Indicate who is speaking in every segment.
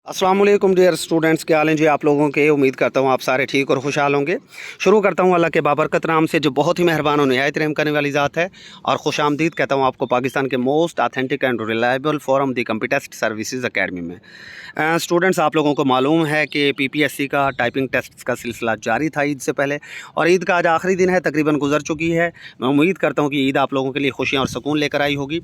Speaker 1: अस्सलाम वालेकुम dear students, क्या हाल हैं जी आप लोगों के। उम्मीद करता हूँ आप सारे ठीक और खुशहाल होंगे। शुरू करता हूँ अल्लाह के बाबरकत नाम से, जो बहुत ही मेहरबान और निहायत रहम करने वाली ज़ात है। और खुशामदीद कहता हूँ आपको पाकिस्तान के most authentic and reliable forum the Computest services academy में। स्टूडेंट्स, आप लोगों को मालूम है कि पीपीएससी का टाइपिंग टेस्ट का सिलसिला जारी था ईद से पहले, और ईद का आज आखिरी दिन है, तकरीबन गुजर चुकी है। मैं उम्मीद करता हूँ कि ईद आप लोगों के लिए खुशियाँ और सुकून लेकर आई होगी।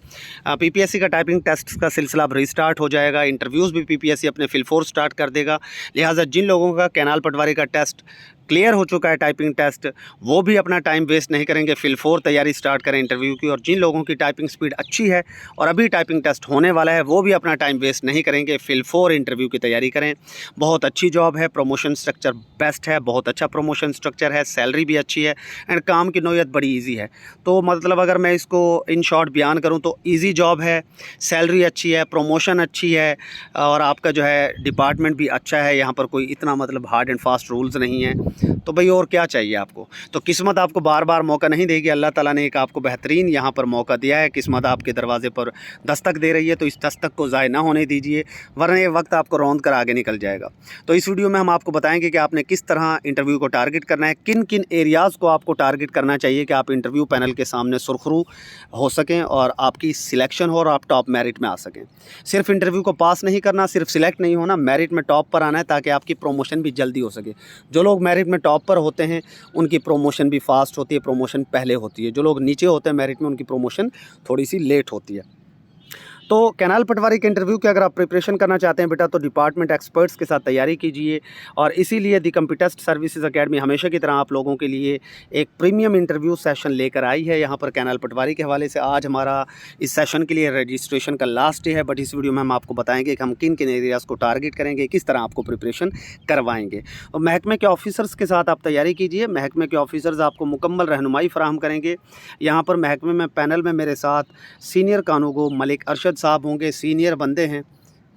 Speaker 1: पीपीएससी का टाइपिंग टेस्ट का सिलसिला अब रिस्टार्ट हो जाएगा। इंटरव्यूज़ भी पीपीएससी अपने फिल फोर्स स्टार्ट कर देगा। लिहाजा जिन लोगों का कैनाल पटवारी का टेस्ट क्लियर हो चुका है, टाइपिंग टेस्ट, वो भी अपना टाइम वेस्ट नहीं करेंगे, फिल फोर तैयारी स्टार्ट करें इंटरव्यू की। और जिन लोगों की टाइपिंग स्पीड अच्छी है और अभी टाइपिंग टेस्ट होने वाला है, वो भी अपना टाइम वेस्ट नहीं करेंगे, फिल फोर इंटरव्यू की तैयारी करें। बहुत अच्छी जॉब है, प्रमोशन स्ट्रक्चर बेस्ट है, बहुत अच्छा प्रमोशन स्ट्रक्चर है, सैलरी भी अच्छी है एंड काम की नौयत बड़ी ईजी है। तो मतलब अगर मैं इसको इन शॉर्ट बयान करूँ तो ईजी जॉब है, सैलरी अच्छी है, प्रमोशन अच्छी है, और आपका जो है डिपार्टमेंट भी अच्छा है। यहाँ पर कोई इतना मतलब हार्ड एंड फास्ट रूल्स नहीं है। तो भाई और क्या चाहिए आपको। तो किस्मत आपको बार बार मौका नहीं देगी। अल्लाह ताला ने एक आपको बेहतरीन यहाँ पर मौका दिया है, किस्मत आपके दरवाजे पर दस्तक दे रही है। तो इस दस्तक को ज़ाय ना होने दीजिए, वरना ये वक्त आपको रौंद कर आगे निकल जाएगा। तो इस वीडियो में हम आपको बताएंगे कि आपने किस तरह इंटरव्यू को टारगेट करना है, किन किन एरियाज़ को आपको टारगेट करना चाहिए कि आप इंटरव्यू पैनल के सामने सुरखरू हो सकें और आपकी सिलेक्शन हो और आप टॉप मेरिट में आ सकें। सिर्फ इंटरव्यू को पास नहीं करना, सिर्फ सिलेक्ट नहीं होना, मेरिट में टॉप पर आना है, ताकि आपकी प्रमोशन भी जल्दी हो सके। जो लोग मेरिट में टॉप पर होते हैं उनकी प्रमोशन भी फास्ट होती है, प्रमोशन पहले होती है। जो लोग नीचे होते हैं मेरिट में, उनकी प्रमोशन थोड़ी सी लेट होती है। तो कैनाल पटवारी के इंटरव्यू की अगर आप प्रिपरेशन करना चाहते हैं बेटा, तो डिपार्टमेंट एक्सपर्ट्स के साथ तैयारी कीजिए। और इसीलिए दी कंप्यूटेस्ट सर्विसेज अकेडमी हमेशा की तरह आप लोगों के लिए एक प्रीमियम इंटरव्यू सेशन लेकर आई है यहाँ पर कैनाल पटवारी के हवाले से। आज हमारा इस सेशन के लिए रजिस्ट्रेशन का लास्ट डे है, बट इस वीडियो में हम आपको बताएंगे कि हम किन किन एरियाज़ को टारगेट करेंगे, किस तरह आपको प्रिपरेशन करवाएंगे। और महकमे के ऑफिसर्स के साथ आप तैयारी कीजिए। महकमे के ऑफिसर्स आपको मुकम्मल रहनुमाई फराहम करेंगे। यहाँ पर महकमे में पैनल में मेरे साथ सीनियर कानूगो मलिक अरशद साहब होंगे, सीनियर बंदे हैं,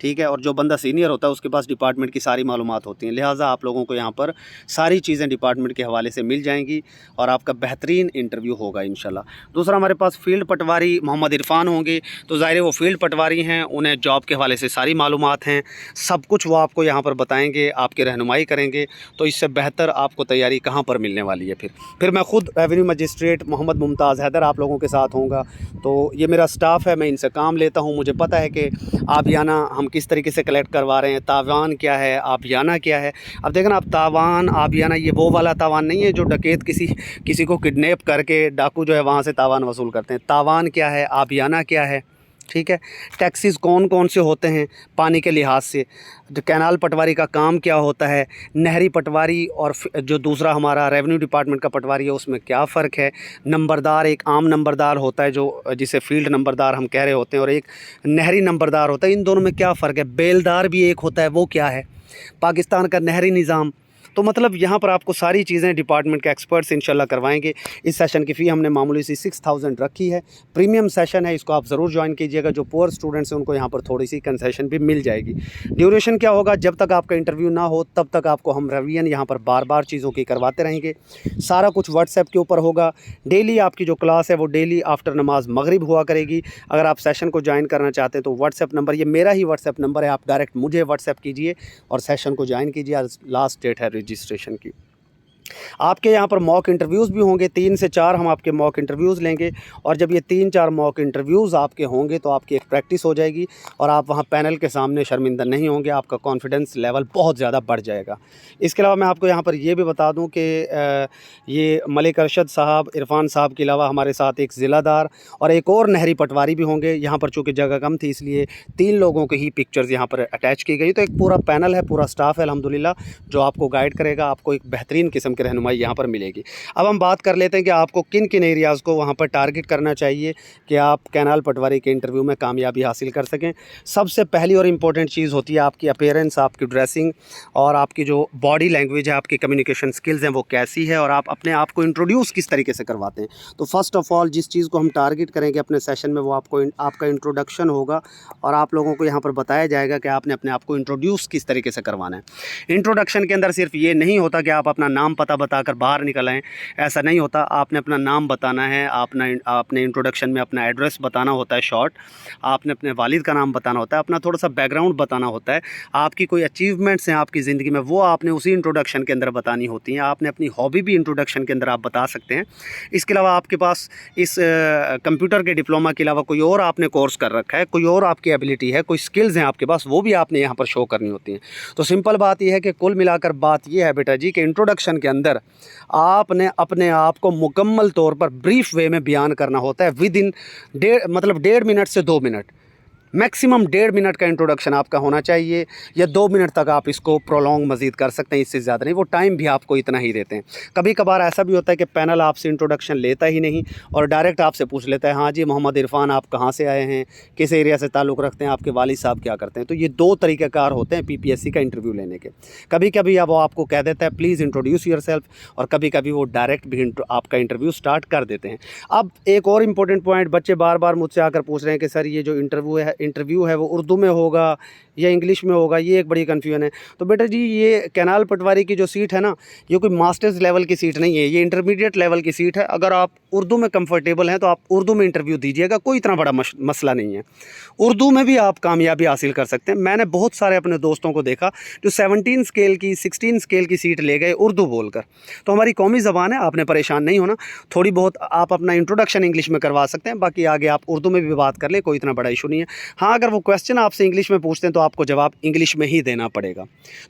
Speaker 1: ठीक है। और जो बंदा सीनियर होता है उसके पास डिपार्टमेंट की सारी मालूमात होती हैं, लिहाजा आप लोगों को यहाँ पर सारी चीज़ें डिपार्टमेंट के हवाले से मिल जाएंगी और आपका बेहतरीन इंटरव्यू होगा इंशाल्लाह। दूसरा, हमारे पास फील्ड पटवारी मोहम्मद इरफान होंगे। तो ज़ाहिर है वो फील्ड पटवारी हैं, उन्हें जॉब के हवाले से सारी मालूमात हैं, सब कुछ वो आपको यहाँ पर बताएँगे, आपकी रहनुमाई करेंगे। तो इससे बेहतर आपको तैयारी कहाँ पर मिलने वाली है। फिर मैं ख़ुद रेवेन्यू मजिस्ट्रेट मोहम्मद मुमताज़ हैदर आप लोगों के साथ होऊंगा। तो ये मेरा स्टाफ़ है, मैं इनसे काम लेता हूँ। मुझे पता है कि आबियाना हम किस तरीके से कलेक्ट करवा रहे हैं, तावान क्या है, आबियाना क्या है। अब देखना, आप तावान आबियाना, ये वो वाला तावान नहीं है जो डकैत किसी को किडनैप करके डाकू जो है वहाँ से तावान वसूल करते हैं। तावान क्या है, आबियाना क्या है, ठीक है। टैक्सेस कौन कौन से होते हैं पानी के लिहाज से, जो कैनाल पटवारी का काम क्या होता है, नहरी पटवारी और जो दूसरा हमारा रेवेन्यू डिपार्टमेंट का पटवारी है उसमें क्या फ़र्क है। नंबरदार, एक आम नंबरदार होता है जो जिसे फील्ड नंबरदार हम कह रहे होते हैं, और एक नहरी नंबरदार होता है, इन दोनों में क्या फ़र्क है। बेलदार भी एक होता है, वो क्या है, पाकिस्तान का नहरी निज़ाम। तो मतलब यहाँ पर आपको सारी चीज़ें डिपार्टमेंट के एक्सपर्ट्स इंशाल्लाह करवाएंगे। इस सेशन की फ़ी हमने मामूली सी 6000 रखी है। प्रीमियम सेशन है, इसको आप ज़रूर ज्वाइन कीजिएगा। जो पुअर स्टूडेंट्स हैं उनको यहाँ पर थोड़ी सी कंसेशन भी मिल जाएगी। ड्यूरेशन क्या होगा, जब तक आपका इंटरव्यू ना हो तब तक आपको हम रिवीजन यहाँ पर बार बार चीज़ों की करवाते रहेंगे। सारा कुछ व्हाट्सएप के ऊपर होगा। डेली आपकी जो क्लास है वो डेली आफ्टर नमाज मगरिब हुआ करेगी। अगर आप सेशन को ज्वाइन करना चाहते हैं तो व्हाट्सएप नंबर, ये मेरा ही व्हाट्सएप नंबर है, आप डायरेक्ट मुझे व्हाट्सएप कीजिए और सेशन को ज्वाइन कीजिए। आज लास्ट डेट है रजिस्ट्रेशन की। आपके यहाँ पर मॉक इंटरव्यूज़ भी होंगे, 3 से 4 हम आपके मॉक इंटरव्यूज़ लेंगे। और जब ये 3-4 मॉक इंटरव्यूज़ आपके होंगे तो आपकी एक प्रैक्टिस हो जाएगी और आप वहाँ पैनल के सामने शर्मिंदा नहीं होंगे, आपका कॉन्फिडेंस लेवल बहुत ज़्यादा बढ़ जाएगा। इसके अलावा मैं आपको यहाँ पर ये भी बता दूँ कि ये मलिक अरशद साहब, इरफान साहब के अलावा हमारे साथ एक ज़िलादार और एक और नहरी पटवारी भी होंगे। यहाँ पर चूँकि जगह कम थी इसलिए 3 लोगों की ही पिक्चर्स यहाँ पर अटैच की गई। तो एक पूरा पैनल है, पूरा स्टाफ है अल्हम्दुलिल्लाह, जो आपको गाइड करेगा, आपको एक बेहतरीन किस्म की रहनुमाई यहाँ पर मिलेगी। अब हम बात कर लेते हैं कि आपको किन किन एरियाज़ को वहाँ पर टारगेट करना चाहिए कि आप कैनाल पटवारी के इंटरव्यू में कामयाबी हासिल कर सकें। सबसे पहली और इम्पोर्टेंट चीज़ होती है आपकी अपीयरेंस, आपकी ड्रेसिंग और आपकी जो बॉडी लैंग्वेज है, आपकी कम्युनिकेशन स्किल्स हैं वो कैसी है, और आप अपने आप को इंट्रोड्यूस किस तरीके से करवाते हैं। तो फर्स्ट ऑफ़ ऑल जिस चीज़ को हम टारगेट करेंगे अपने सेशन में वो आपका इंट्रोडक्शन होगा, और आप लोगों को यहाँ पर बताया जाएगा कि आपने अपने आप को इंट्रोड्यूस किस तरीके से करवाना है। इंट्रोडक्शन के अंदर सिर्फ ये नहीं होता कि आप अपना नाम पता पता बताकर बाहर निकल आएँ, ऐसा नहीं होता। आपने अपना नाम बताना है, आपने इंट्रोडक्शन में अपना एड्रेस बताना होता है शॉर्ट, आपने अपने वालिद का नाम बताना होता है, अपना थोड़ा सा बैकग्राउंड बताना होता है, आपकी कोई अचीवमेंट्स हैं आपकी ज़िंदगी में वो आपने उसी इंट्रोडक्शन के अंदर बतानी होती हैं। आपने अपनी हॉबी भी इंट्रोडक्शन के अंदर आप बता सकते हैं। इसके अलावा आपके पास इस कंप्यूटर के डिप्लोमा के अलावा कोई और आपने कोर्स कर रखा है, कोई और आपकी एबिलिटी है, कोई स्किल्स हैं आपके पास, वो भी आपने यहाँ पर शो करनी होती हैं। तो सिंपल बात यह है कि कुल मिलाकर बात यह है बेटा जी कि इंट्रोडक्शन के अंदर आपने अपने आप को मुकम्मल तौर पर ब्रीफ वे में बयान करना होता है विद इन 1.5 मिनट से 2 मिनट, मैक्सिमम 1.5 मिनट का इंट्रोडक्शन आपका होना चाहिए, या 2 मिनट तक आप इसको प्रोलॉन्ग मज़ीद कर सकते हैं, इससे ज़्यादा नहीं। वो टाइम भी आपको इतना ही देते हैं। कभी कभार ऐसा भी होता है कि पैनल आपसे इंट्रोडक्शन लेता ही नहीं और डायरेक्ट आपसे पूछ लेता है, हाँ जी मोहम्मद इरफान आप कहाँ से आए हैं, किस एरिया से ताल्लुक़ रखते हैं, आपके वालिद साहब क्या करते हैं। तो ये 2 तरीक़ेकार होते हैं PPSC का इंटरव्यू लेने के। कभी कभी अब वो आपको कह देता है प्लीज़ इंट्रोड्यूस योरसेल्फ, और कभी कभी वो डायरेक्ट भी आपका इंटरव्यू स्टार्ट कर देते हैं। अब एक और इम्पोर्टेंट पॉइंट, बच्चे बार बार मुझसे आकर पूछ रहे हैं कि सर ये जो इंटरव्यू है वो उर्दू में होगा या इंग्लिश में होगा, ये एक बड़ी कन्फ्यूजन है। तो बेटा जी ये कैनाल पटवारी की जो सीट है ना, ये कोई मास्टर्स लेवल की सीट नहीं है, ये इंटरमीडिएट लेवल की सीट है। अगर आप उर्दू में कंफर्टेबल हैं तो आप उर्दू में इंटरव्यू दीजिएगा, कोई इतना बड़ा मसला नहीं है। उर्दू में भी आप कामयाबी हासिल कर सकते हैं। मैंने बहुत सारे अपने दोस्तों को देखा जो 17 स्केल की 16 स्केल की सीट ले गए उर्दू बोलकर। तो हमारी कौमी ज़बान है, आपने परेशान नहीं होना। थोड़ी बहुत आप अपना इंट्रोडक्शन इंग्लिश में करवा सकते हैं, बाकी आगे आप उर्दू में भी बात कर ले, कोई इतना बड़ा इशू नहीं है। हाँ, अगर वो क्वेश्चन आपसे इंग्लिश में पूछते हैं तो आपको जवाब इंग्लिश में ही देना पड़ेगा।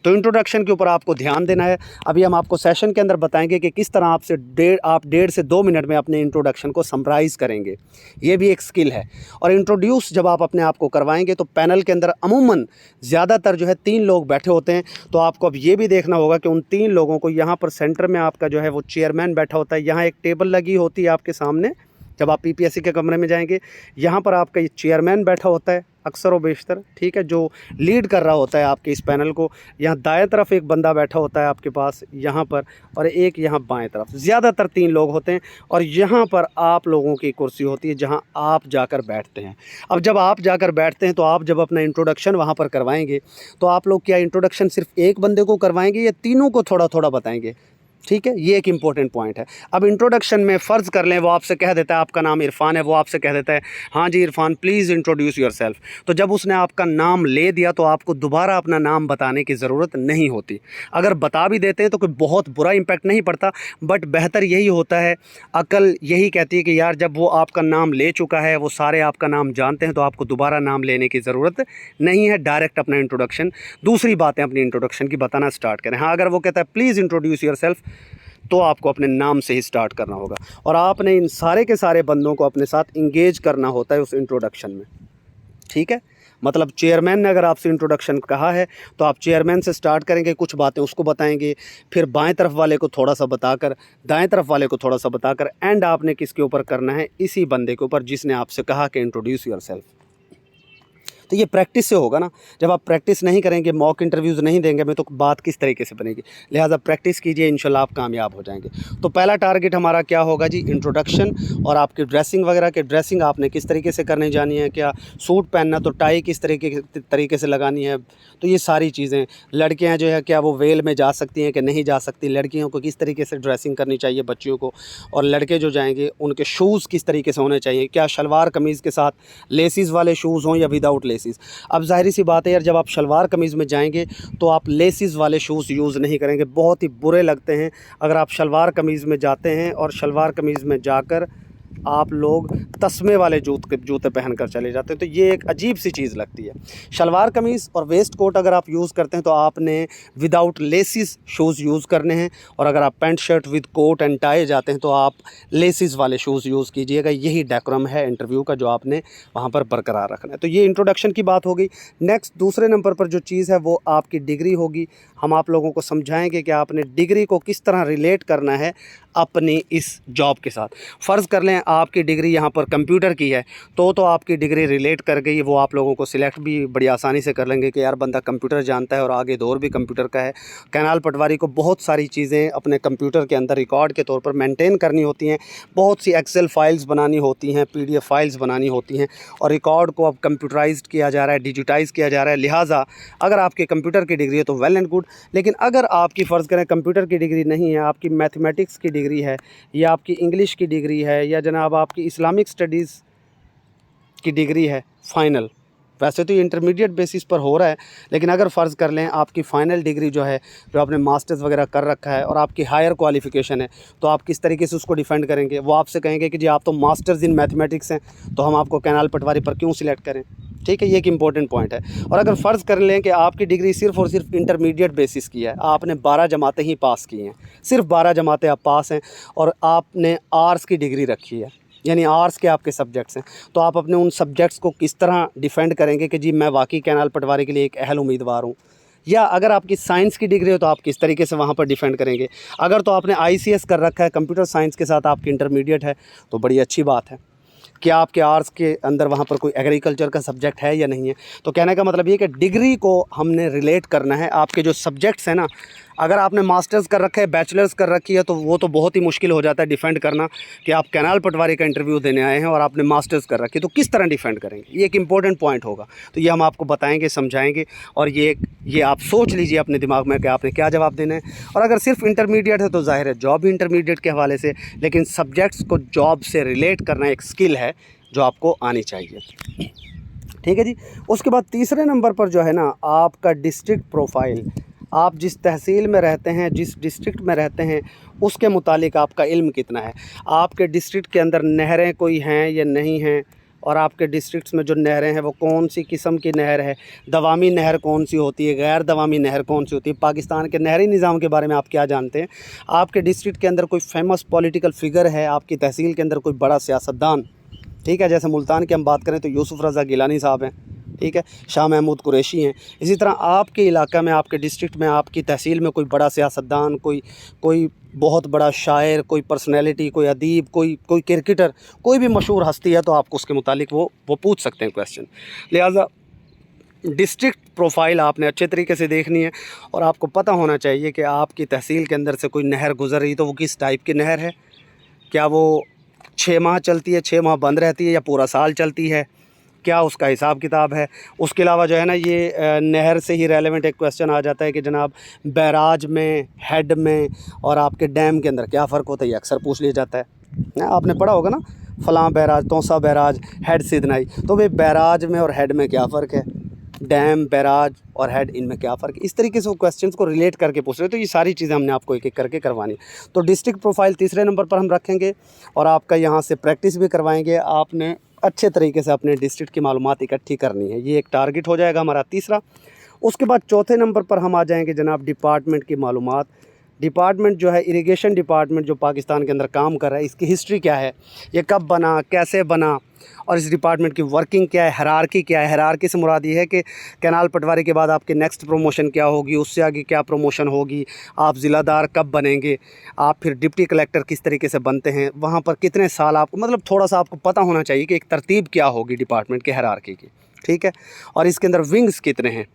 Speaker 1: तो इंट्रोडक्शन के ऊपर आपको ध्यान देना है। अभी हम आपको सेशन के अंदर बताएंगे कि किस तरह आप 1.5 से 2 मिनट में अपने इंट्रोडक्शन को समराइज़ करेंगे, ये भी एक स्किल है। और इंट्रोड्यूस जब आप अपने आप को करवाएंगे तो पैनल के अंदर अमूमन ज़्यादातर जो है 3 लोग बैठे होते हैं। तो आपको अब ये भी देखना होगा कि उन 3 लोगों को, यहाँ पर सेंटर में आपका जो है वो चेयरमैन बैठा होता है, यहाँ एक टेबल लगी होती है आपके सामने जब आप PPSC के कमरे में जाएंगे, यहाँ पर आपका ये चेयरमैन बैठा होता है अक्सर व बेशतर, ठीक है, जो लीड कर रहा होता है आपके इस पैनल को। यहाँ दाएं तरफ एक बंदा बैठा होता है आपके पास यहाँ पर, और एक यहाँ बाएं तरफ, ज़्यादातर 3 लोग होते हैं। और यहाँ पर आप लोगों की कुर्सी होती है जहाँ आप जाकर बैठते हैं। अब जब आप जाकर बैठते हैं तो आप जब अपना इंट्रोडक्शन वहाँ पर करवाएंगे तो आप लोग क्या इंट्रोडक्शन सिर्फ एक बंदे को करवाएंगे या तीनों को थोड़ा थोड़ा बताएंगे? ठीक है, ये एक इम्पॉर्टेंट पॉइंट है। अब इंट्रोडक्शन में फ़र्ज़ कर लें वो आपसे कह देता है आपका नाम इरफान है, वो आपसे कह देता है हाँ जी इरफान प्लीज़ इंट्रोड्यूस योरसेल्फ। तो जब उसने आपका नाम ले दिया तो आपको दोबारा अपना नाम बताने की ज़रूरत नहीं होती। अगर बता भी देते हैं तो कोई बहुत बुरा इम्पैक्ट नहीं पड़ता, बट बेहतर यही होता है, अकल यही कहती है कि यार जब वो आपका नाम ले चुका है, वो सारे आपका नाम जानते हैं, तो आपको दोबारा नाम लेने की ज़रूरत नहीं है। डायरेक्ट अपना इंट्रोडक्शन, दूसरी बातें अपनी इंट्रोडक्शन की बताना स्टार्ट करें। हाँ, अगर वो कहता है प्लीज़ इंट्रोड्यूस योरसेल्फ तो आपको अपने नाम से ही स्टार्ट करना होगा, और आपने इन सारे के सारे बंदों को अपने साथ इंगेज करना होता है उस इंट्रोडक्शन में। ठीक है, मतलब चेयरमैन ने अगर आपसे इंट्रोडक्शन कहा है तो आप चेयरमैन से स्टार्ट करेंगे, कुछ बातें उसको बताएंगे, फिर बाएं तरफ वाले को थोड़ा सा बताकर, दाएं तरफ वाले को थोड़ा सा बताकर, एंड आपने किसके ऊपर करना है, इसी बंदे के ऊपर जिसने आपसे कहा कि इंट्रोड्यूस योरसेल्फ। तो ये प्रैक्टिस से होगा ना। जब आप प्रैक्टिस नहीं करेंगे, मॉक इंटरव्यूज़ नहीं देंगे में, तो बात किस तरीके से बनेगी। लिहाजा प्रैक्टिस कीजिए, इंशाल्लाह आप कामयाब हो जाएंगे। तो पहला टारगेट हमारा क्या होगा जी, इंट्रोडक्शन, और आपकी ड्रेसिंग वगैरह के ड्रेसिंग आपने किस तरीके से करने जानी है, क्या सूट पहनना तो टाई किस तरीके से लगानी है। तो ये सारी चीज़ें, लड़कियाँ जो है क्या वो वेल में जा सकती हैं कि नहीं जा सकती, लड़कियों को किस तरीके से ड्रेसिंग करनी चाहिए बच्चियों को, और लड़के जो जाएंगे उनके शूज़ किस तरीके से होने चाहिए, क्या शलवार कमीज़ के साथ लेसिस वाले शूज़ हों या विदाउट लेसिस। अब जाहिर सी बात है यार, जब आप शलवार कमीज़ में जाएंगे तो आप लेसिस वाले शूज़ यूज़ नहीं करेंगे, बहुत ही बुरे लगते हैं। अगर आप शलवार कमीज़ में जाते हैं और शलवार कमीज़ में जाकर आप लोग तस्मे वाले जूते पहन कर चले जाते हैं, तो ये एक अजीब सी चीज़ लगती है। शलवार कमीज़ और वेस्ट कोट अगर आप यूज़ करते हैं तो आपने विदाउट लेसिस शूज़ यूज़ करने हैं, और अगर आप pant shirt with coat and tie जाते हैं तो आप लेसिस वाले शूज़ यूज़ कीजिएगा। यही डेकोरम है इंटरव्यू का जो आपने वहाँ पर बरकरार रखना है। तो ये इंट्रोडक्शन की बात हो गई। नेक्स्ट दूसरे नंबर पर जो चीज़ है वो आपकी डिग्री होगी। हम आप लोगों को समझाएंगे कि आपने डिग्री को किस तरह रिलेट करना है अपनी इस जॉब के साथ। फ़र्ज़ कर लें आपकी डिग्री यहाँ पर कंप्यूटर की है तो आपकी डिग्री रिलेट कर गई, वो आप लोगों को सिलेक्ट भी बड़ी आसानी से कर लेंगे कि यार बंदा कंप्यूटर जानता है और आगे दौर भी कंप्यूटर का है। कैनाल पटवारी को बहुत सारी चीज़ें अपने कंप्यूटर के अंदर रिकॉर्ड के तौर पर मेंटेन करनी होती हैं, बहुत सी एक्सेल फाइल्स बनानी होती हैं, PDF फाइल्स बनानी होती हैं और रिकॉर्ड को अब कंप्यूटराइज्ड किया जा रहा है, डिजिटाइज़ किया जा रहा है। लिहाजा अगर आपके कंप्यूटर की डिग्री है तो वेल एंड गुड, लेकिन अगर आपकी फ़र्ज़ करें कंप्यूटर की डिग्री नहीं है, आपकी मैथमेटिक्स की डिग्री है या आपकी इंग्लिश की डिग्री है या जनाब आपकी इस्लामिक स्टडीज़ की डिग्री है फ़ाइनल, वैसे तो ये इंटरमीडिएट बेसिस पर हो रहा है, लेकिन अगर फ़र्ज़ कर लें आपकी फ़ाइनल डिग्री जो है, जो आपने मास्टर्स वगैरह कर रखा है और आपकी हायर क्वालिफ़िकेशन है, तो आप किस तरीके से उसको डिफेंड करेंगे? वो आपसे कहेंगे कि जी आप तो मास्टर्स इन मैथमेटिक्स हैं, तो हम आपको कैनाल पटवारी पर क्यों सिलेक्ट करें? ठीक है, ये एक इंपॉर्टेंट पॉइंट है। और अगर फ़र्ज़ कर लें कि आपकी डिग्री सिर्फ़ और सिर्फ इंटरमीडिएट बेसिस की है, आपने 12 जमातें ही पास की हैं, सिर्फ 12 जमातें आप पास हैं और आपने आर्ट्स की डिग्री रखी है, यानी आर्ट्स के आपके सब्जेक्ट्स हैं, तो आप अपने उन सब्जेक्ट्स को किस तरह डिफेंड करेंगे कि जी मैं वाकई कैनाल पटवारी के लिए एक अहल उम्मीदवार हूँ? या अगर आपकी साइंस की डिग्री हो तो आप किस तरीके से वहाँ पर डिफेंड करेंगे? अगर तो आपने ICS कर रखा है, कंप्यूटर साइंस के साथ आपकी इंटरमीडिएट है, तो बड़ी अच्छी बात है। क्या आपके आर्ट्स के अंदर वहाँ पर कोई एग्रीकल्चर का सब्जेक्ट है या नहीं है? तो कहने का मतलब ये कि डिग्री को हमने रिलेट करना है, आपके जो सब्जेक्ट्स हैं ना, अगर आपने मास्टर्स कर रखा है, बैचलर्स कर रखी है, तो वो तो बहुत ही मुश्किल हो जाता है डिफेंड करना कि आप कैनाल पटवारी का इंटरव्यू देने आए हैं और आपने मास्टर्स कर रखी है, तो किस तरह डिफेंड करेंगे? ये एक इंपॉर्टेंट पॉइंट होगा, तो ये हम आपको बताएंगे, समझाएंगे और ये आप सोच लीजिए अपने दिमाग में कि आपने क्या जवाब देना है। और अगर सिर्फ इंटरमीडिएट है तो ज़ाहिर है जॉब भी इंटरमीडिएट के हवाले से, लेकिन सब्जेक्ट्स को जॉब से रिलेट करना एक स्किल है जो आपको आनी चाहिए। ठीक है जी। उसके बाद तीसरे नंबर पर जो है ना, आपका डिस्ट्रिक्ट प्रोफाइल, आप जिस तहसील में रहते हैं, जिस डिस्ट्रिक्ट में रहते हैं, उसके मुतालिक आपका इल्म कितना है। आपके डिस्ट्रिक्ट के अंदर नहरें कोई हैं या नहीं हैं, और आपके डिस्ट्रिक्ट्स में जो नहरें हैं वो कौन सी किस्म की नहर है, दवामी नहर कौन सी होती है, गैर दवामी नहर कौन सी होती है, पाकिस्तान के नहरी निज़ाम के बारे में आप क्या जानते हैं। आपके डिस्ट्रिक्ट के अंदर कोई फेमस पॉलिटिकल फ़िगर है, आपकी तहसील के अंदर कोई बड़ा सियासतदान, ठीक है, जैसे मुल्तान की हम बात करें तो यूसुफ रज़ा गिलानी साहब हैं, ठीक है, शाह महमूद कुरैशी हैं। इसी तरह आपके इलाका में, आपके डिस्ट्रिक्ट में, आपकी तहसील में कोई बड़ा सियासतदान, कोई बहुत बड़ा शायर, कोई पर्सनैलिटी, कोई अदीब, कोई क्रिकेटर, कोई भी मशहूर हस्ती है, तो आपको उसके मुतालिक वो पूछ सकते हैं क्वेश्चन। लिहाजा डिस्ट्रिक्ट प्रोफाइल आपने अच्छे तरीके से देखनी है और आपको पता होना चाहिए कि आपकी तहसील के अंदर से कोई नहर गुज़र रही तो वो किस टाइप की नहर है। क्या वो 6 माह चलती है, 6 माह बंद रहती है, या पूरा साल चलती है, क्या उसका हिसाब किताब है। उसके अलावा जो है ना, ये नहर से ही रेलेवेंट एक क्वेश्चन आ जाता है कि जनाब बैराज में, हेड में और आपके डैम के अंदर क्या फ़र्क होता है, ये अक्सर पूछ लिया जाता है। आपने पढ़ा होगा ना, फ़लाँ बैराज, तौसा बैराज, हेड सिदनाई, तो भाई बैराज में और हेड में क्या फ़र्क है, डैम, बैराज और हेड, इनमें क्या फ़र्क है। इस तरीके से वो क्वेश्चंस को रिलेट करके पूछ रहे हैं, तो ये सारी चीज़ें हमने आपको एक एक करके करवानी। तो डिस्ट्रिक्ट प्रोफाइल तीसरे नंबर पर हम रखेंगे और आपका यहाँ से प्रैक्टिस भी करवाएंगे। आपने अच्छे तरीके से अपने डिस्ट्रिक्ट की मालूमात इकट्ठी करनी है, ये एक टारगेट हो जाएगा हमारा तीसरा। उसके बाद चौथे नंबर पर हम आ जाएंगे जनाब डिपार्टमेंट की मालूमात। डिपार्टमेंट जो है, इरिगेशन डिपार्टमेंट जो पाकिस्तान के अंदर काम कर रहा है, इसकी हिस्ट्री क्या है, ये कब बना, कैसे बना, और इस डिपार्टमेंट की वर्किंग क्या है, हायरार्की क्या है। हायरार्की से मुराद ये है कि कैनाल पटवारी के बाद आपकी नेक्स्ट प्रमोशन क्या होगी, उससे आगे क्या प्रमोशन होगी, आप ज़िलादार कब बनेंगे, आप फिर डिप्टी कलेक्टर किस तरीके से बनते हैं, वहाँ पर कितने साल आपको, मतलब थोड़ा सा आपको पता होना चाहिए कि एक तरतीब क्या होगी डिपार्टमेंट के हायरार्की की, ठीक है। और इसके अंदर विंग्स कितने हैं,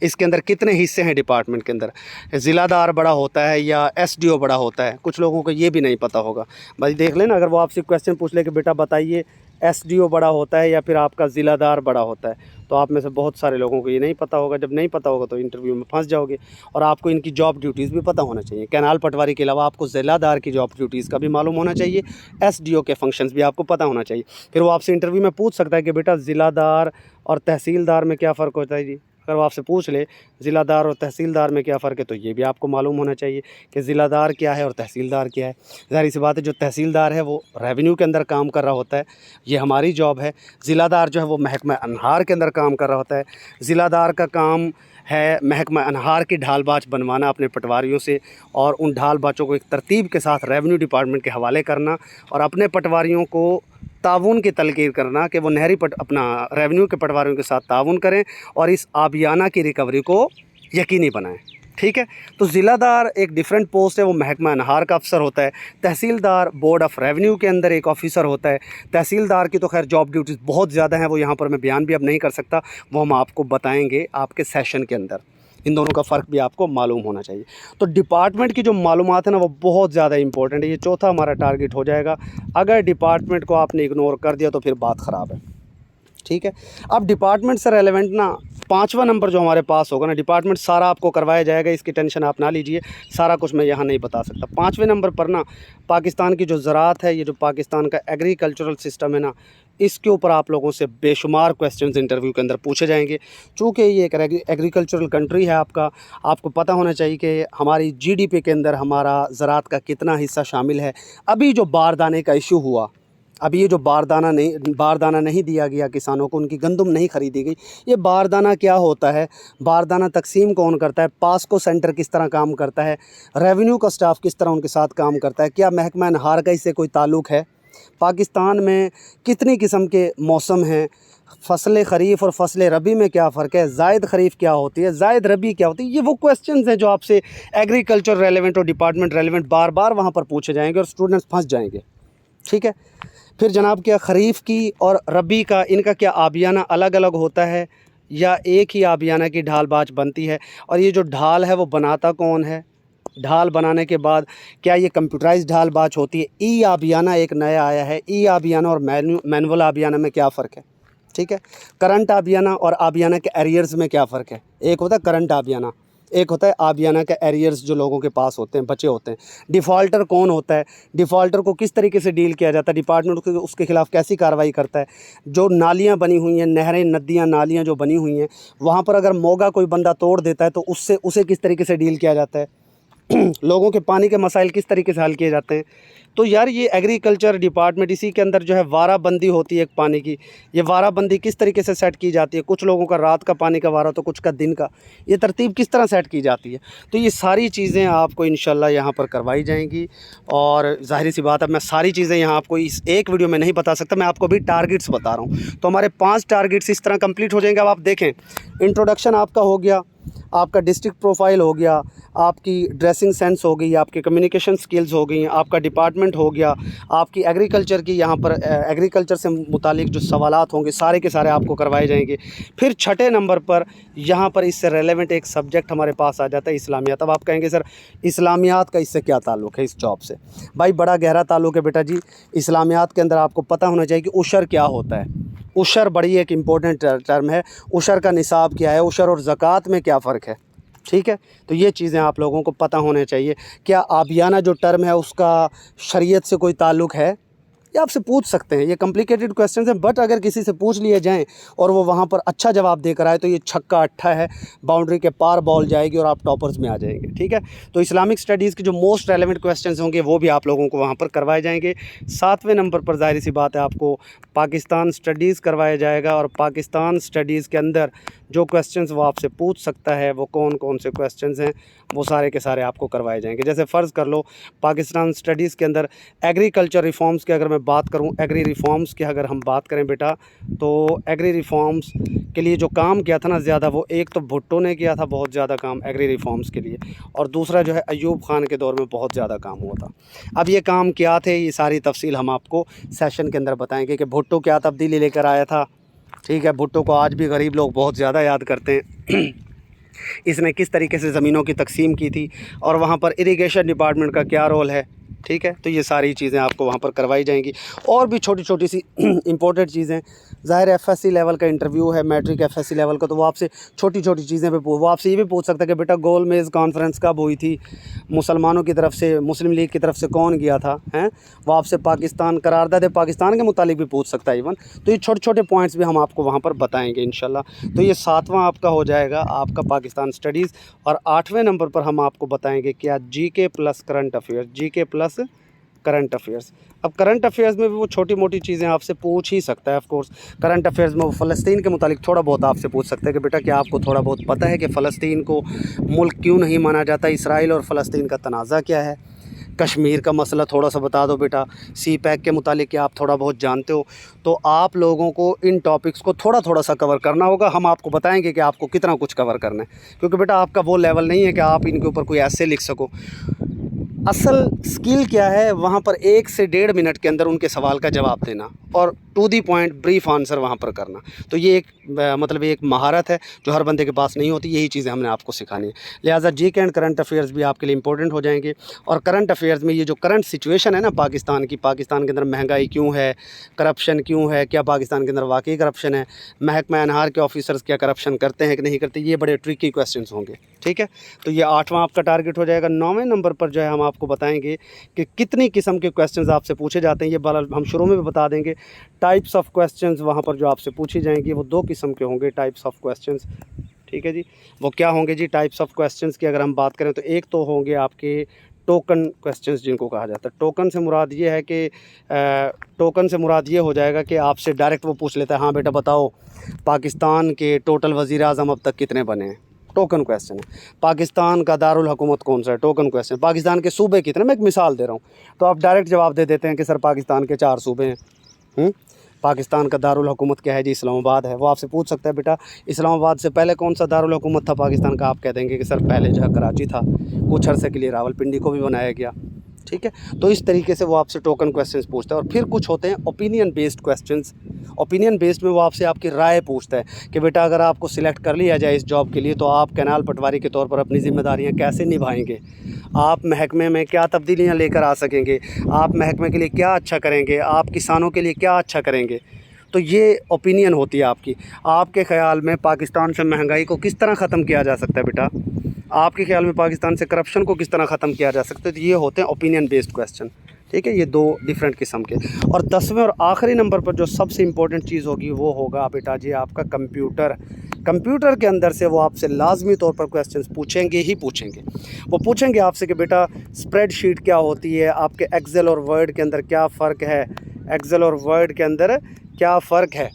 Speaker 1: इसके अंदर कितने हिस्से हैं डिपार्टमेंट के अंदर, ज़िलादार बड़ा होता है या SDO बड़ा होता है, कुछ लोगों को ये भी नहीं पता होगा। भाई देख लेना, अगर वो आपसे क्वेश्चन पूछ ले कि बेटा बताइए SDO बड़ा होता है या फिर आपका ज़िलादार बड़ा होता है, तो आप में से बहुत सारे लोगों को ये नहीं पता होगा। जब नहीं पता होगा तो इंटरव्यू में फंस जाओगे। और आपको इनकी जॉब ड्यूटीज़ भी पता होना चाहिए। कैनाल पटवारी के अलावा आपको ज़िलादार की जॉब ड्यूटीज़ का भी मालूम होना चाहिए, SDO के फंक्शंस भी आपको पता होना चाहिए। फिर वो आपसे इंटरव्यू में पूछ सकता है कि बेटा ज़िलादार और तहसीलदार में क्या फ़र्क होता है जी। अगर वो आपसे पूछ ले ज़िलादार और तहसीलदार में क्या फ़र्क है, तो ये भी आपको मालूम होना चाहिए कि ज़िलादार क्या है और तहसीलदार क्या है। ज़ाहिर सी बात है, जो तहसीलदार है वो रेवेन्यू के अंदर काम कर रहा होता है, ये हमारी जॉब है। ज़िलादार जो है वो महकमा अनहार के अंदर काम कर रहा होता है। ज़िलादार का काम है महकमा अनहार की ढाल बाच बनवाना अपने पटवारियों से, और उन ढाल बाचों को एक तरतीब के साथ रेवेन्यू डिपार्टमेंट के हवाले करना, और अपने पटवारियों को ताउन की तलकीर करना कि वो नहरी अपना रेवेन्यू के पटवारियों के साथ ताउन करें और इस आबियाना की रिकवरी को यकीनी बनाएं। ठीक है। तो ज़िलादार एक डिफरेंट पोस्ट है, वो महकमा अनहार का अफसर होता है। तहसीलदार बोर्ड ऑफ रेवेन्यू के अंदर एक ऑफिसर होता है। तहसीलदार की तो खैर जॉब ड्यूटीज़ बहुत ज़्यादा हैं, वो यहाँ पर मैं बयान भी अब नहीं कर सकता, वो हम आपको बताएंगे आपके सेशन के अंदर। इन दोनों का फ़र्क भी आपको मालूम होना चाहिए। तो डिपार्टमेंट की जो मालूमात है ना, वो बहुत ज़्यादा इंपॉर्टेंट है। ये चौथा हमारा टारगेट हो जाएगा। अगर डिपार्टमेंट को आपने इग्नोर कर दिया तो फिर बात ख़राब है, ठीक है। अब डिपार्टमेंट से रेलेवेंट ना 5वां नंबर जो हमारे पास होगा ना, डिपार्टमेंट सारा आपको करवाया जाएगा, इसकी टेंशन आप ना लीजिए, सारा कुछ मैं यहाँ नहीं बता सकता। 5वें नंबर पर ना पाकिस्तान की जो ज़राअत है, ये जो पाकिस्तान का एग्रीकल्चरल सिस्टम है ना, इसके ऊपर आप लोगों से बेशुमार क्वेश्चंस इंटरव्यू के अंदर पूछे जाएंगे। चूँकि ये एक एग्रीकल्चरल कंट्री है आपको पता होना चाहिए कि हमारी जीडीपी के अंदर हमारा ज़राअत का कितना हिस्सा शामिल है। अभी जो बारदाने का इशू हुआ, अभी ये जो बारदाना नहीं दिया गया किसानों को, उनकी गंदम नहीं ख़रीदी गई, ये बारदाना क्या होता है, बारदाना तकसीम कौन करता है, पासको सेंटर किस तरह काम करता है, रेवेन्यू का स्टाफ किस तरह उनके साथ काम करता है, क्या महकमा अनहार का इससे कोई ताल्लुक़ है, पाकिस्तान में कितनी किस्म के मौसम हैं, फ़सल ख़रीफ़ और फ़सल रबी में क्या फ़र्क है, ज़ायद ख़रीफ़ क्या होती है, ज़ायद रबी क्या होती है। ये वो क्वेश्चंस हैं जो आपसे एग्रीकल्चर रेलेवेंट और डिपार्टमेंट रेलेवेंट बार बार वहाँ पर पूछे जाएंगे और स्टूडेंट्स फंस जाएंगे, ठीक है। फिर जनाब क्या ख़रीफ़ की और रबी का इनका क्या आबियाना अलग अलग होता है या एक ही आबियाना की ढाल बाज बनती है, और ये जो ढाल है वो बनाता कौन है, ढाल बनाने के बाद क्या ये कंप्यूटराइज ढाल बाज होती है। ई आबियाना एक नया आया है, ई आबियाना और मैनुअल आबियाना में क्या फ़र्क है, ठीक है। करंट आबियाना और आबियाना के एरियर्स में क्या फ़र्क है, एक होता है करंट आबियाना, एक होता है आबियाना के एरियर्स जो लोगों के पास होते हैं, बचे होते हैं। डिफ़ॉल्टर कौन होता है, डिफ़ॉल्टर को किस तरीके से डील किया जाता है, डिपार्टमेंट उसके ख़िलाफ़ कैसी कार्रवाई करता है। जो नालियाँ बनी हुई हैं, नहरें नदियाँ नालियाँ जो बनी हुई हैं, वहाँ पर अगर मोगा कोई बंदा तोड़ देता है तो उसे किस तरीके से डील किया जाता है। लोगों के पानी के मसाइल किस तरीके से हल किए जाते हैं। तो यार ये एग्रीकल्चर डिपार्टमेंट, इसी के अंदर जो है वाराबंदी होती है एक पानी की, ये वाराबंदी किस तरीके से सेट की जाती है, कुछ लोगों का रात का पानी का वारा तो कुछ का दिन का, ये तरतीब किस तरह सेट की जाती है। तो ये सारी चीज़ें आपको इंशाल्लाह यहाँ पर करवाई जाएंगी। और ज़ाहिर सी बात है मैं सारी चीज़ें यहाँ आपको इस एक वीडियो में नहीं बता सकता, मैं आपको भी टारगेट्स बता रहा हूँ। तो हमारे 5 टारगेट्स इस तरह कंप्लीट हो जाएंगे। अब आप देखें, इंट्रोडक्शन आपका हो गया, आपका डिस्ट्रिक्ट प्रोफाइल हो गया, आपकी ड्रेसिंग सेंस हो गई, आपकी कम्युनिकेशन स्किल्स हो गई, आपका डिपार्टमेंट हो गया, आपकी एग्रीकल्चर की यहाँ पर एग्रीकल्चर से मुतालिक जो सवालात होंगे सारे के सारे आपको करवाए जाएंगे। फिर 6ठे नंबर पर यहाँ पर इससे रेलेवेंट एक सब्जेक्ट हमारे पास आ जाता है इस्लामियात। अब आप कहेंगे सर इस्लामियात का इससे क्या ताल्लुक़ है इस जॉब से। भाई बड़ा गहरा ताल्लुक़ है बेटा जी। इस्लामियात के अंदर आपको पता होना चाहिए कि उशर क्या होता है। उशर बड़ी एक इम्पोर्टेंट टर्म है। उशर का निसाब क्या है, उशर और ज़कात में क्या फ़र्क है, ठीक है। तो ये चीज़ें आप लोगों को पता होने चाहिए। क्या आबियाना जो टर्म है उसका शरीयत से कोई ताल्लुक़ है, ये आपसे पूछ सकते हैं। ये कॉम्प्लिकेटेड क्वेश्चन हैं, बट अगर किसी से पूछ लिए जाएं और वो वहाँ पर अच्छा जवाब देकर आए तो ये छक्का अट्ठा है, बाउंड्री के पार बॉल जाएगी और आप टॉपर्स में आ जाएंगे, ठीक है। तो इस्लामिक स्टडीज़ के जो मोस्ट रेलेवेंट क्वेश्चंस होंगे वो भी आप लोगों को वहाँ पर करवाए जाएंगे। 7वें नंबर पर ज़ाहिर सी बात है आपको पाकिस्तान स्टडीज़ करवाया जाएगा, और पाकिस्तान स्टडीज़ के अंदर जो क्वेश्चंस वो आपसे पूछ सकता है वो कौन कौन से क्वेश्चंस हैं वो सारे के सारे आपको करवाए जाएंगे। जैसे फ़र्ज़ कर लो पाकिस्तान स्टडीज़ के अंदर एग्रीकल्चर रिफॉर्म्स की अगर मैं बात करूं, एग्री रिफॉर्म्स की अगर हम बात करें बेटा, तो एग्री रिफॉर्म्स के लिए जो काम किया था ना ज़्यादा, वो एक तो भुट्टो ने किया था बहुत ज़्यादा काम एग्री रिफॉर्म्स के लिए, और दूसरा जो है अयूब ख़ान के दौर में बहुत ज़्यादा काम हुआ था। अब ये काम क्या थे, ये सारी तफसील हम आपको सेशन के अंदर बताएँगे कि भुट्टो क्या तब्दीली लेकर आया था, ठीक है। भुट्टो को आज भी गरीब लोग बहुत ज़्यादा याद करते हैं। इसने किस तरीके से ज़मीनों की तकसीम की थी और वहाँ पर इरिगेशन डिपार्टमेंट का क्या रोल है, ठीक है। तो ये सारी चीज़ें आपको वहाँ पर करवाई जाएंगी। और भी छोटी छोटी सी इंपॉर्टेंट चीज़ें, ज़ाहिर एफएससी लेवल का इंटरव्यू है, मैट्रिक एफएससी लेवल का, तो वो आपसे छोटी छोटी चीज़ें पे वो आपसे ये भी पूछ सकता है कि बेटा गोल मेज़ कॉन्फ्रेंस कब हुई थी, मुसलमानों की तरफ से, मुस्लिम लीग की तरफ से कौन गया था, हैं। वो आपसे पाकिस्तान करारदाद पाकिस्तान के मुतालिक भी पूछ सकता है इवन। तो ये छोटे छोटे पॉइंट्स भी हम आपको वहाँ पर बताएँगे इंशाल्लाह। तो ये 7वां आपका हो जाएगा आपका पाकिस्तान स्टडीज़। और 8वें नंबर पर हम आपको बताएँगे क्या, GK plus current affairs, GK plus current affairs. अब करंट अफेयर्स में भी वो छोटी मोटी चीज़ें आपसे पूछ ही सकता है। ऑफ कोर्स करंट अफेयर्स में वो फ़लस्तीन के मुतालिक थोड़ा बहुत आपसे पूछ सकते हैं कि बेटा क्या आपको थोड़ा बहुत पता है कि फ़लस्तीन को मुल्क क्यों नहीं माना जाता, इसराइल और फ़लस्तीन का तनाज़ा क्या है, कश्मीर का मसला थोड़ा सा बता दो बेटा, सी पैक के मुतालिक क्या आप थोड़ा बहुत जानते हो। तो आप लोगों को इन टॉपिक्स को थोड़ा थोड़ा सा कवर करना होगा। हम आपको बताएंगे कि आपको कितना कुछ कवर करना है, क्योंकि बेटा आपका वो लेवल नहीं है कि आप इनके ऊपर कोई ऐसे लिख सको। असल स्किल क्या है, वहाँ पर 1 से 1.5 मिनट के अंदर उनके सवाल का जवाब देना और to the point brief answer वहाँ पर करना। तो ये एक मतलब एक महारत है जो हर बंदे के पास नहीं होती। यही चीज़ें हमने आपको सिखानी है। लिहाजा जीके एंड करंट अफेयर्स भी आपके लिए इंपॉर्टेंट हो जाएंगे। और करंट अफेयर्स में ये जो करंट सिचुएशन है ना पाकिस्तान की, पाकिस्तान के अंदर महंगाई क्यों है, करप्शन क्यों है, क्या पाकिस्तान के अंदर वाकई करप्शन है, महकमा अनहार के ऑफिसर्स क्या करप्शन करते हैं कि नहीं करते, ये बड़े ट्रिकी क्वेश्चन होंगे। ठीक है, तो ये 8वां आपका टारगेट हो जाएगा। 9वें नंबर पर जो है हम आपको बताएंगे कि कितनी किस्म के क्वेश्चंस आपसे पूछे जाते हैं। ये बाला हम शुरू में भी बता देंगे। टाइप्स ऑफ क्वेश्चंस वहाँ पर जो आपसे पूछी जाएंगी वो 2 किस्म के होंगे, टाइप्स ऑफ क्वेश्चंस। ठीक है जी, वो क्या होंगे जी टाइप्स ऑफ क्वेश्चंस की अगर हम बात करें तो एक तो होंगे आपके टोकन क्वेश्चंस जिनको कहा जाता है। टोकन से मुराद ये है कि टोकन से मुराद ये हो जाएगा कि आपसे डायरेक्ट वो पूछ लेता है, हाँ बेटा बताओ पाकिस्तान के टोटल वज़ीर आज़म अब तक कितने बने हैं, टोकन क्वेश्चन है। पाकिस्तान का दारुल हुकूमत कौन सा है, टोकन क्वेश्चन। पाकिस्तान के सूबे कितने, मैं एक मिसाल दे रहा हूँ, तो आप डायरेक्ट जवाब दे देते हैं कि सर पाकिस्तान के 4 सूबे हैं। पाकिस्तान का दारुल हुकूमत क्या है जी, इस्लामाबाद है। वो आपसे पूछ सकता है बेटा इस्लामाबाद से पहले कौन सा दारुल हुकूमत था पाकिस्तान का, आप कह देंगे कि सर पहले जो है कराची था, कुछ अरसे के लिए रावलपिंडी को भी बनाया गया। ठीक है, तो इस तरीके से वो आपसे टोकन क्वेश्चंस पूछता है। और फिर कुछ होते हैं opinion based questions. Opinion based में वो आपसे आपकी राय पूछता है कि बेटा अगर आपको सिलेक्ट कर लिया जाए इस जॉब के लिए तो आप कैनाल पटवारी के तौर पर अपनी ज़िम्मेदारियां कैसे निभाएंगे, आप महकमे में क्या तब्दीलियां लेकर आ सकेंगे, आप महकमे के लिए क्या अच्छा करेंगे, आप किसानों के लिए क्या अच्छा करेंगे। तो ये ओपिनियन होती है आपकी। आपके ख़्याल में पाकिस्तान से महंगाई को किस तरह ख़त्म किया जा सकता है बेटा, आपके ख्याल में पाकिस्तान से करप्शन को किस तरह ख़त्म किया जा सकता है। तो ये होते हैं ओपिनियन बेस्ड क्वेश्चन। ठीक है, ये 2 डिफरेंट किस्म के। और 10वें और आखिरी नंबर पर जो सबसे इम्पोर्टेंट चीज़ होगी वो होगा बेटा जी आपका कंप्यूटर। कंप्यूटर के अंदर से वो आपसे लाजमी तौर पर क्वेश्चंस पूछेंगे ही पूछेंगे। वो पूछेंगे आपसे कि बेटा स्प्रेडशीट क्या होती है, आपके एक्सेल और वर्ड के अंदर क्या फ़र्क है, एक्सेल और वर्ड के अंदर क्या फ़र्क है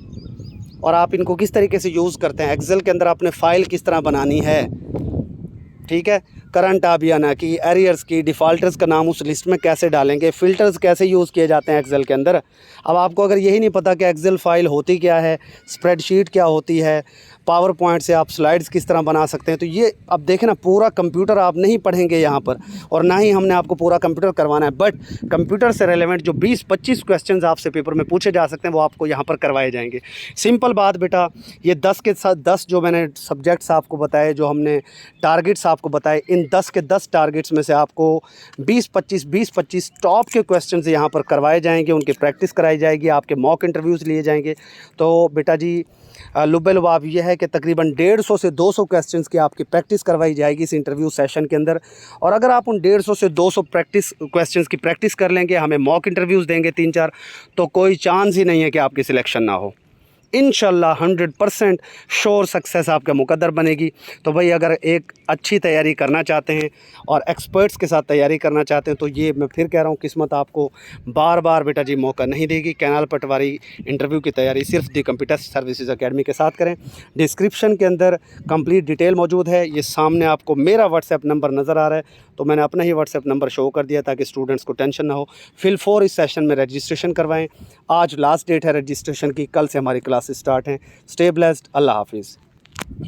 Speaker 1: और आप इनको किस तरीके से यूज़ करते हैं। एक्सेल के अंदर आपने फ़ाइल किस तरह बनानी है। ठीक है, करंट आबियाना की, एरियर्स की, डिफ़ॉल्टर्स का नाम उस लिस्ट में कैसे डालेंगे, फ़िल्टर्स कैसे यूज़ किए जाते हैं एक्सेल के अंदर। अब आपको अगर यही नहीं पता कि एक्सेल फ़ाइल होती क्या है, स्प्रेडशीट क्या होती है, पावर पॉइंट से आप स्लाइड्स किस तरह बना सकते हैं, तो ये अब देखें ना पूरा कंप्यूटर आप नहीं पढ़ेंगे यहाँ पर और ना ही हमने आपको पूरा कंप्यूटर करवाना है। बट कंप्यूटर से रेलेवेंट जो 20-25 क्वेश्चंस आपसे पेपर में पूछे जा सकते हैं वो आपको यहाँ पर करवाए जाएंगे। सिंपल बात बेटा, ये 10 के साथ 10 जो मैंने सब्जेक्ट्स आपको बताए, जो हमने टारगेट्स आपको बताए, इन 10 के 10 टारगेट्स में से आपको 20-25 टॉप के क्वेश्चंस यहाँ पर करवाए जाएंगे, उनकी प्रैक्टिस कराई जाएगी, आपके मॉक इंटरव्यूज़ लिए जाएंगे। तो बेटा जी लुब्बे-लुबाब ये है कि तकरीबन 150 से 200 क्वेश्चंस की आपकी प्रैक्टिस करवाई जाएगी इस इंटरव्यू सेशन के अंदर। और अगर आप उन 150 से 200 क्वेश्चंस की प्रैक्टिस कर लेंगे, हमें मॉक इंटरव्यूज़ देंगे 3-4, तो कोई चांस ही नहीं है कि आपकी सिलेक्शन ना हो। इंशाल्लाह 100% श्योर सक्सेस आपका मुकद्दर बनेगी। तो भाई अगर एक अच्छी तैयारी करना चाहते हैं और एक्सपर्ट्स के साथ तैयारी करना चाहते हैं तो ये मैं फिर कह रहा हूँ किस्मत आपको बार बार बेटा जी मौका नहीं देगी। कैनाल पटवारी इंटरव्यू की तैयारी सिर्फ दी कंप्यूटर सर्विसेज अकेडमी के साथ करें। डिस्क्रिप्शन के अंदर कंप्लीट डिटेल मौजूद है। ये सामने आपको मेरा व्हाट्सएप नंबर नज़र आ रहा है, तो मैंने अपना ही व्हाट्सएप नंबर शो कर दिया ताकि स्टूडेंट्स को टेंशन ना हो। फिल 4 इस सेशन में रजिस्ट्रेशन करवाएं। आज लास्ट डेट है रजिस्ट्रेशन की, कल से हमारी क्लासेस स्टार्ट हैं। स्टे ब्लेस्ड, अल्लाह हाफिज़।